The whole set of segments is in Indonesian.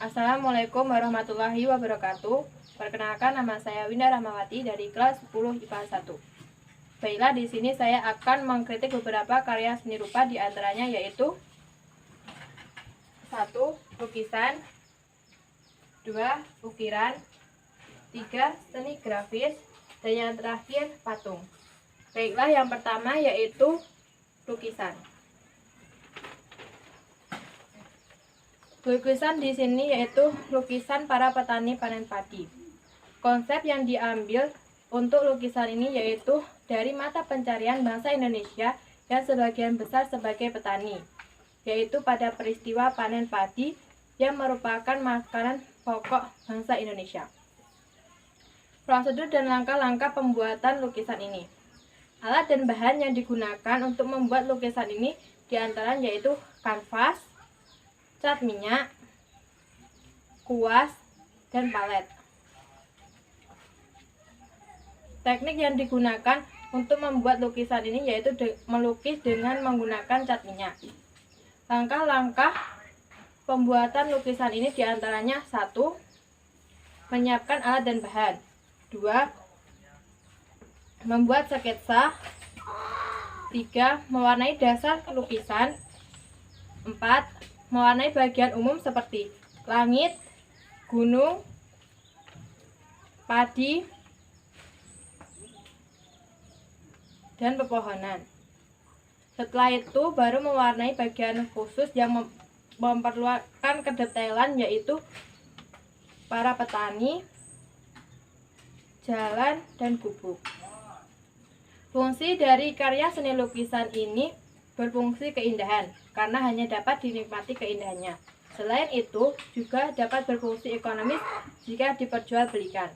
Assalamualaikum warahmatullahi wabarakatuh. Perkenalkan, nama saya Winda Rahmawati dari kelas 10 IPA 1. Baiklah, di sini saya akan mengkritik beberapa karya seni rupa, di antaranya yaitu 1. Lukisan, 2. Ukiran, 3. Seni grafis, dan yang terakhir patung. Baiklah, yang pertama yaitu lukisan. Lukisan di sini yaitu lukisan para petani panen padi. Konsep yang diambil untuk lukisan ini yaitu dari mata pencarian bangsa Indonesia yang sebagian besar sebagai petani, yaitu pada peristiwa panen padi yang merupakan makanan pokok bangsa Indonesia. Prosedur dan langkah-langkah pembuatan lukisan ini. Alat dan bahan yang digunakan untuk membuat lukisan ini diantaranya yaitu kanvas, cat minyak, kuas, dan palet. Teknik yang digunakan untuk membuat lukisan ini yaitu melukis dengan menggunakan cat minyak. Langkah-langkah pembuatan lukisan ini diantaranya 1. Menyiapkan alat dan bahan. 2. Membuat sketsa. 3. Mewarnai dasar lukisan. 4. Mewarnai bagian umum seperti langit, gunung, padi, dan pepohonan. Setelah itu baru mewarnai bagian khusus yang memperlukan kedetailan, yaitu para petani, jalan, dan gubuk. Fungsi dari karya seni lukisan ini berfungsi keindahan, karena hanya dapat dinikmati keindahannya. Selain itu, juga dapat berfungsi ekonomis jika diperjualbelikan.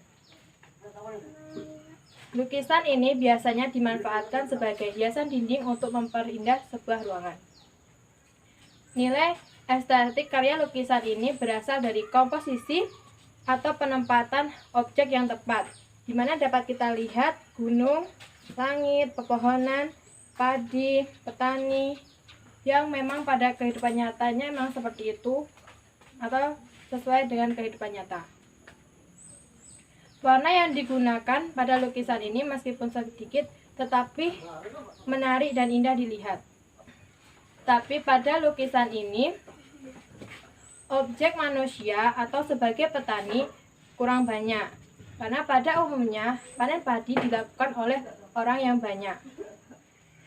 Lukisan ini biasanya dimanfaatkan sebagai hiasan dinding untuk memperindah sebuah ruangan. Nilai estetik karya lukisan ini berasal dari komposisi atau penempatan objek yang tepat, di mana dapat kita lihat gunung, langit, pepohonan, padi, petani, yang memang pada kehidupan nyatanya memang seperti itu atau sesuai dengan kehidupan nyata. Warna yang digunakan pada lukisan ini meskipun sedikit tetapi menarik dan indah dilihat. Tapi pada lukisan ini objek manusia atau sebagai petani kurang banyak, karena pada umumnya panen padi dilakukan oleh orang yang banyak.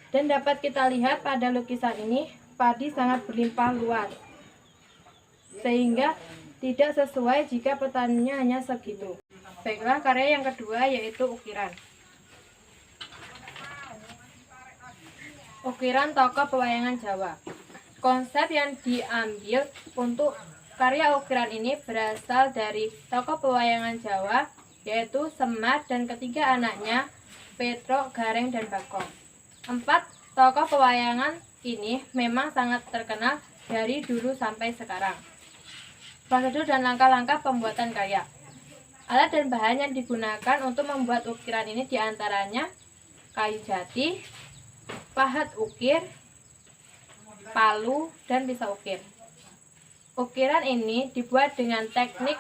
Dan dapat kita lihat pada lukisan ini, padi sangat berlimpah luas, sehingga tidak sesuai jika petaninya hanya segitu. Baiklah, karya yang kedua yaitu ukiran. Ukiran tokoh pewayangan Jawa. Konsep yang diambil untuk karya ukiran ini berasal dari tokoh pewayangan Jawa, yaitu Semar dan ketiga anaknya, Petruk, Gareng, dan Bagong. 4 tokoh pewayangan ini memang sangat terkenal dari dulu sampai sekarang. Prosedur dan langkah-langkah pembuatan karya. Alat dan bahan yang digunakan untuk membuat ukiran ini diantaranya kayu jati, pahat ukir, palu, dan pisau ukir. Ukiran ini dibuat dengan teknik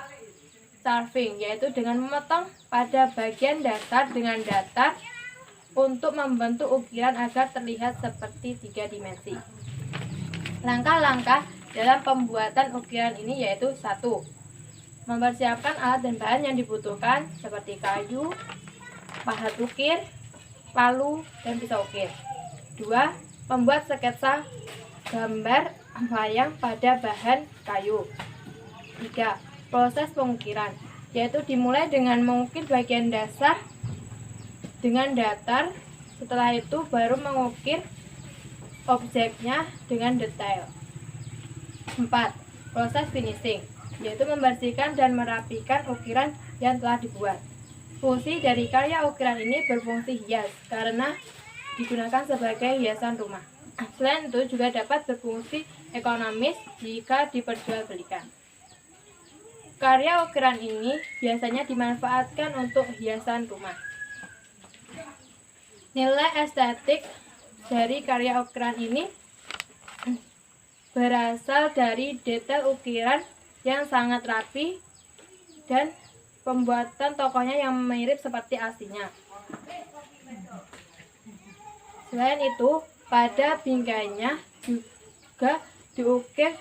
carving, yaitu dengan memotong pada bagian dasar dengan datar untuk membentuk ukiran agar terlihat seperti 3 dimensi. Langkah-langkah dalam pembuatan ukiran ini yaitu 1. Mempersiapkan alat dan bahan yang dibutuhkan seperti kayu, pahat ukir, palu, dan pisau ukir. 2. Membuat sketsa gambar wayang pada bahan kayu. 3. Proses pengukiran, yaitu dimulai dengan mengukir bagian dasar dengan datar, setelah itu baru mengukir objeknya dengan detail. 4. Proses finishing, yaitu membersihkan dan merapikan ukiran yang telah dibuat. Fungsi dari karya ukiran ini berfungsi hias, karena digunakan sebagai hiasan rumah. Selain itu juga dapat berfungsi ekonomis jika diperjualbelikan. Karya ukiran ini biasanya dimanfaatkan untuk hiasan rumah. Nilai estetik dari karya ukiran ini berasal dari detail ukiran yang sangat rapi dan pembuatan tokohnya yang mirip seperti aslinya. Selain itu, pada bingkainya juga diukir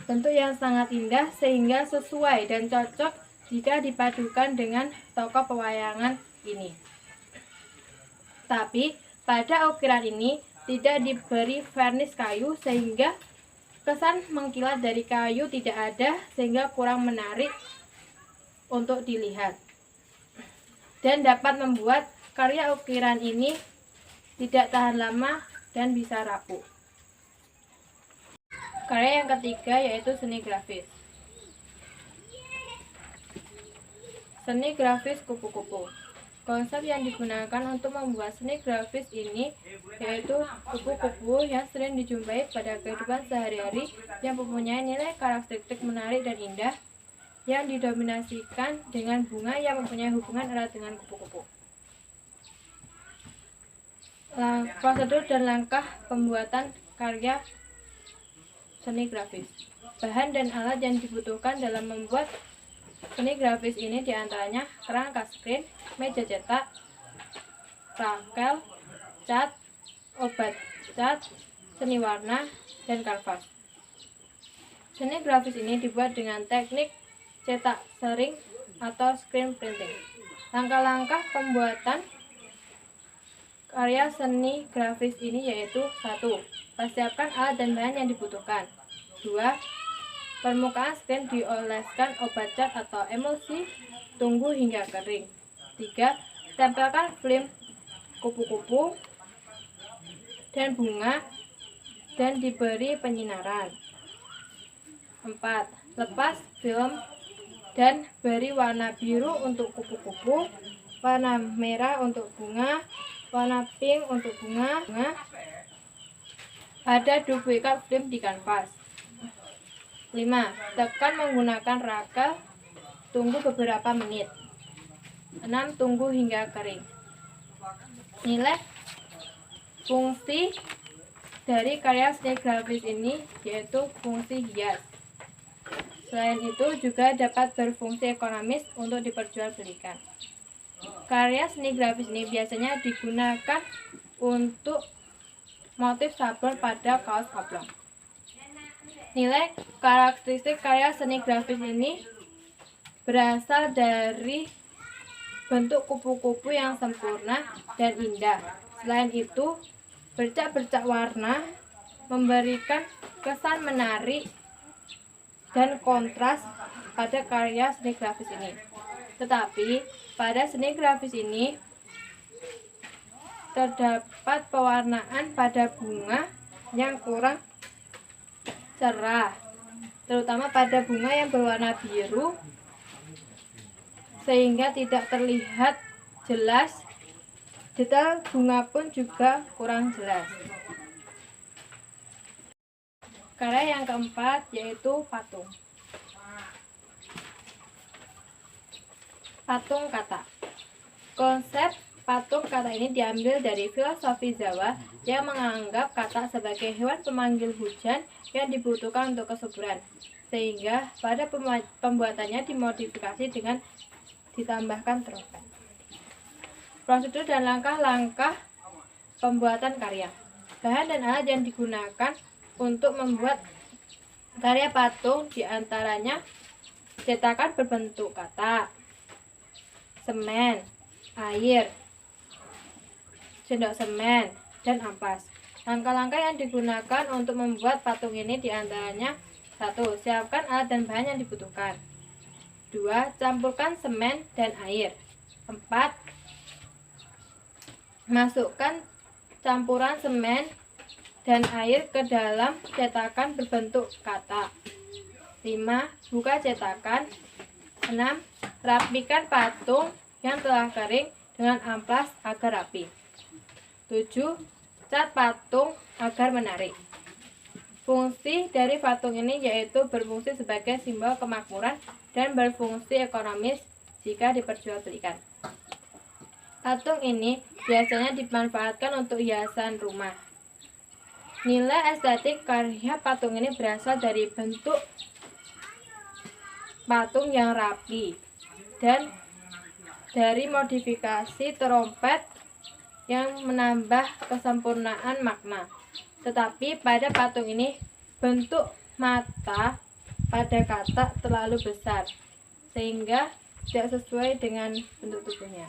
bentuk yang sangat indah sehingga sesuai dan cocok jika dipadukan dengan tokoh pewayangan ini. Tapi pada ukiran ini tidak diberi vernis kayu sehingga kesan mengkilat dari kayu tidak ada sehingga kurang menarik untuk dilihat dan dapat membuat karya ukiran ini tidak tahan lama dan bisa rapuh. Karya yang ketiga yaitu seni grafis. Seni grafis kupu-kupu. Konsep yang digunakan untuk membuat seni grafis ini yaitu kupu-kupu yang sering dijumpai pada kehidupan sehari-hari yang mempunyai nilai karakteristik menarik dan indah yang didominasikan dengan bunga yang mempunyai hubungan erat dengan kupu-kupu. Prosedur dan langkah pembuatan karya seni grafis. Bahan dan alat yang dibutuhkan dalam membuat seni grafis ini diantaranya kerangka screen, meja cetak, rakel, cat, obat cat, seni warna, dan kanvas. Seni grafis ini dibuat dengan teknik cetak sering atau screen printing. Langkah-langkah pembuatan karya seni grafis ini yaitu 1. Persiapkan alat dan bahan yang dibutuhkan. 2. Permukaan screen dioleskan obat cat atau emulsi, tunggu hingga kering. 3. Tempelkan film kupu-kupu dan bunga dan diberi penyinaran. 4. Lepas film dan beri warna biru untuk kupu-kupu, warna merah untuk bunga, warna pink untuk bunga. Ada duplikat film di kanvas. 5. Tekan menggunakan rakel, tunggu beberapa menit. 6. Tunggu hingga kering. Nilai fungsi dari karya seni grafis ini yaitu fungsi hias. Selain itu juga dapat berfungsi ekonomis untuk diperjualbelikan. Karya seni grafis ini biasanya digunakan untuk motif sablon pada kaos oblong. Nilai karakteristik karya seni grafis ini berasal dari bentuk kupu-kupu yang sempurna dan indah. Selain itu, bercak-bercak warna memberikan kesan menarik dan kontras pada karya seni grafis ini. Tetapi, pada seni grafis ini terdapat pewarnaan pada bunga yang kurang cerah, terutama pada bunga yang berwarna biru, sehingga tidak terlihat jelas. Detail bunga pun juga kurang jelas. Karya yang keempat yaitu patung. Patung kata. Konsep patung kata ini diambil dari filosofi Jawa yang menganggap kata sebagai hewan pemanggil hujan yang dibutuhkan untuk kesuburan, sehingga pada pembuatannya dimodifikasi dengan ditambahkan trompet. Prosedur dan langkah-langkah pembuatan karya. Bahan dan alat yang digunakan untuk membuat karya patung diantaranya cetakan berbentuk kata, semen, air, sendok semen, dan ampas. Langkah-langkah yang digunakan untuk membuat patung ini diantaranya 1. Siapkan alat dan bahan yang dibutuhkan. 2. Campurkan semen dan air. 4. Masukkan campuran semen dan air ke dalam cetakan berbentuk kata. 5. Buka cetakan. 6. Rapikan patung yang telah kering dengan amplas agar rapi. 7. Cat patung agar menarik. Fungsi dari patung ini yaitu berfungsi sebagai simbol kemakmuran dan berfungsi ekonomis jika diperjualbelikan. Patung ini biasanya dimanfaatkan untuk hiasan rumah. Nilai estetik karya patung ini berasal dari bentuk patung yang rapi, dan dari modifikasi trompet yang menambah kesempurnaan makna. Tetapi pada patung ini bentuk mata pada katak terlalu besar sehingga tidak sesuai dengan bentuk tubuhnya.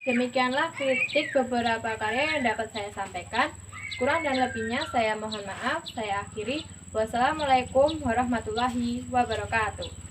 Demikianlah kritik beberapa karya yang dapat saya sampaikan. Kurang dan lebihnya saya mohon maaf. Saya akhiri. Wassalamualaikum warahmatullahi wabarakatuh.